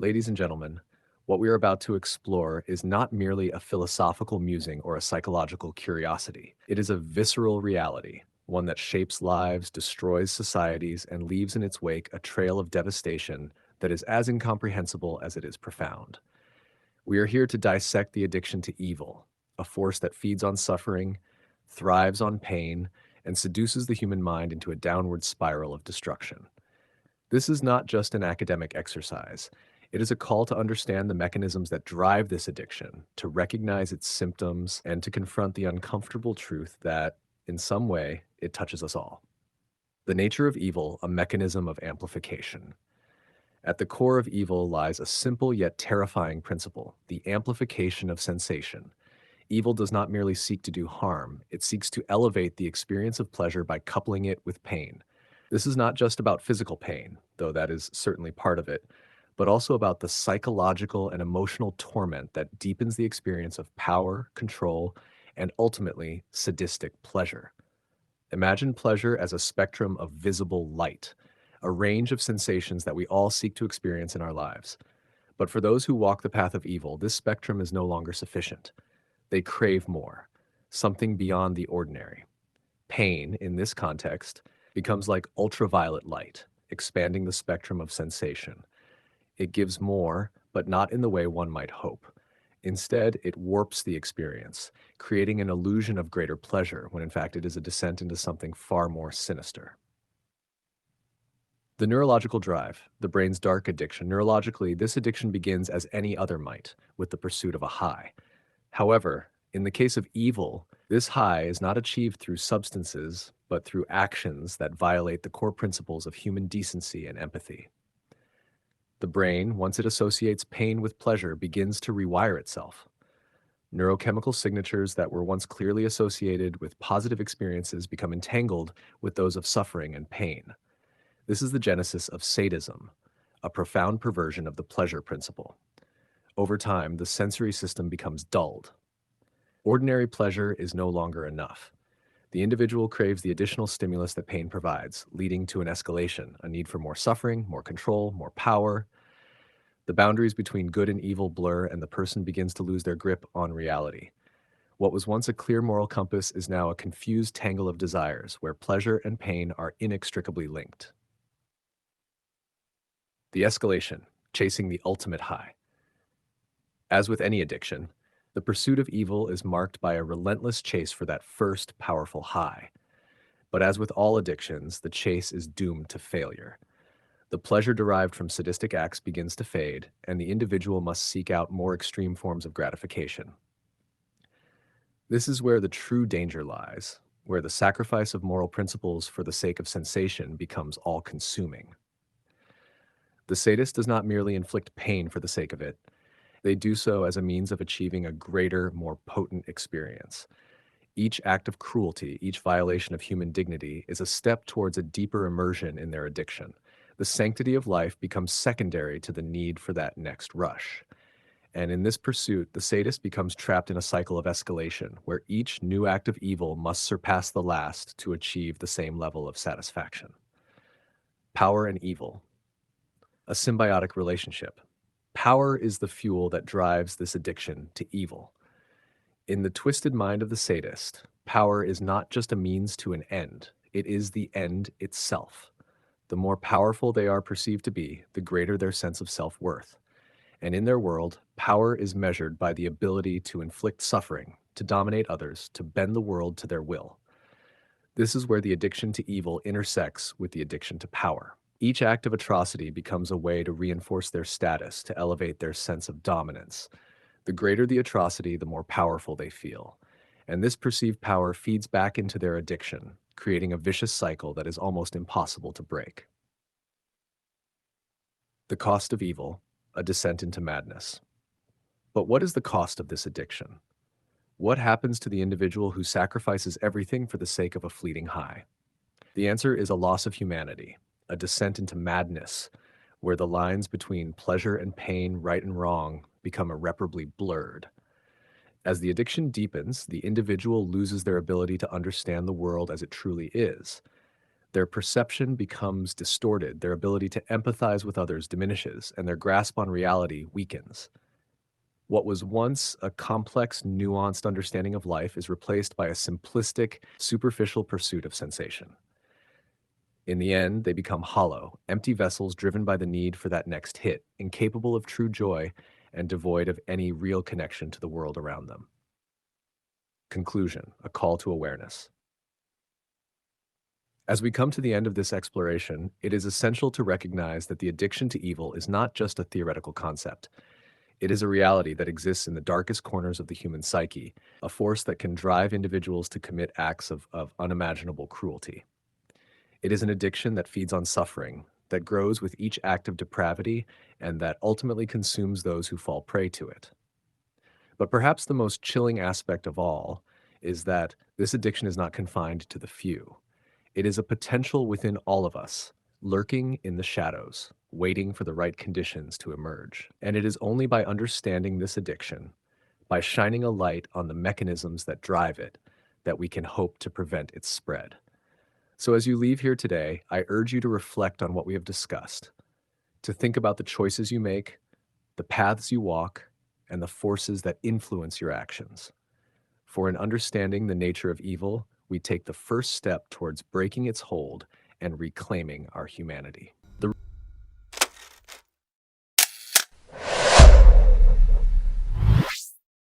Ladies and gentlemen, what we are about to explore is not merely a philosophical musing or a psychological curiosity. It is a visceral reality, one that shapes lives, destroys societies, and leaves in its wake a trail of devastation that is as incomprehensible as it is profound. We are here to dissect the addiction to evil, a force that feeds on suffering, thrives on pain, and seduces the human mind into a downward spiral of destruction. This is not just an academic exercise. It is a call to understand the mechanisms that drive this addiction, to recognize its symptoms, and to confront the uncomfortable truth that, in some way, it touches us all. The nature of evil, a mechanism of amplification. At the core of evil lies a simple yet terrifying principle, the amplification of sensation. Evil does not merely seek to do harm, it seeks to elevate the experience of pleasure by coupling it with pain. This is not just about physical pain, though that is certainly part of it, but also about the psychological and emotional torment that deepens the experience of power, control, and ultimately sadistic pleasure. Imagine pleasure as a spectrum of visible light, a range of sensations that we all seek to experience in our lives. But for those who walk the path of evil, this spectrum is no longer sufficient. They crave more, something beyond the ordinary. Pain, in this context, becomes like ultraviolet light, expanding the spectrum of sensation. It gives more, but not in the way one might hope. Instead, it warps the experience, creating an illusion of greater pleasure when in fact it is a descent into something far more sinister. The neurological drive, the brain's dark addiction. Neurologically, this addiction begins as any other might, with the pursuit of a high. However, in the case of evil, this high is not achieved through substances, but through actions that violate the core principles of human decency and empathy. The brain, once it associates pain with pleasure, begins to rewire itself. Neurochemical signatures that were once clearly associated with positive experiences become entangled with those of suffering and pain. This is the genesis of sadism, a profound perversion of the pleasure principle. Over time, the sensory system becomes dulled. Ordinary pleasure is no longer enough. The individual craves the additional stimulus that pain provides, leading to an escalation, a need for more suffering, more control, more power. The boundaries between good and evil blur, and the person begins to lose their grip on reality. What was once a clear moral compass is now a confused tangle of desires, where pleasure and pain are inextricably linked. The escalation, chasing the ultimate high. As with any addiction, the pursuit of evil is marked by a relentless chase for that first powerful high. But as with all addictions, the chase is doomed to failure. The pleasure derived from sadistic acts begins to fade, and the individual must seek out more extreme forms of gratification. This is where the true danger lies, where the sacrifice of moral principles for the sake of sensation becomes all-consuming. The sadist does not merely inflict pain for the sake of it. They do so as a means of achieving a greater, more potent experience. Each act of cruelty, each violation of human dignity, is a step towards a deeper immersion in their addiction. The sanctity of life becomes secondary to the need for that next rush. And in this pursuit, the sadist becomes trapped in a cycle of escalation, where each new act of evil must surpass the last to achieve the same level of satisfaction. Power and evil, a symbiotic relationship. Power is the fuel that drives this addiction to evil. In the twisted mind of the sadist, power is not just a means to an end, it is the end itself. The more powerful they are perceived to be, the greater their sense of self-worth. And in their world, power is measured by the ability to inflict suffering, to dominate others, to bend the world to their will. This is where the addiction to evil intersects with the addiction to power. Each act of atrocity becomes a way to reinforce their status, to elevate their sense of dominance. The greater the atrocity, the more powerful they feel. And this perceived power feeds back into their addiction, creating a vicious cycle that is almost impossible to break. The cost of evil, a descent into madness. But what is the cost of this addiction? What happens to the individual who sacrifices everything for the sake of a fleeting high? The answer is a loss of humanity, a descent into madness, where the lines between pleasure and pain, right and wrong, become irreparably blurred. As the addiction deepens, the individual loses their ability to understand the world as it truly is. Their perception becomes distorted, their ability to empathize with others diminishes, and their grasp on reality weakens. What was once a complex, nuanced understanding of life is replaced by a simplistic, superficial pursuit of sensation. In the end, they become hollow, empty vessels driven by the need for that next hit, incapable of true joy and devoid of any real connection to the world around them. Conclusion, a call to awareness. As we come to the end of this exploration, it is essential to recognize that the addiction to evil is not just a theoretical concept. It is a reality that exists in the darkest corners of the human psyche, a force that can drive individuals to commit acts of unimaginable cruelty. It is an addiction that feeds on suffering, that grows with each act of depravity, and that ultimately consumes those who fall prey to it. But perhaps the most chilling aspect of all is that this addiction is not confined to the few. It is a potential within all of us, lurking in the shadows, waiting for the right conditions to emerge. And it is only by understanding this addiction, by shining a light on the mechanisms that drive it, that we can hope to prevent its spread. So as you leave here today, I urge you to reflect on what we have discussed, to think about the choices you make, the paths you walk, and the forces that influence your actions. For in understanding the nature of evil, we take the first step towards breaking its hold and reclaiming our humanity.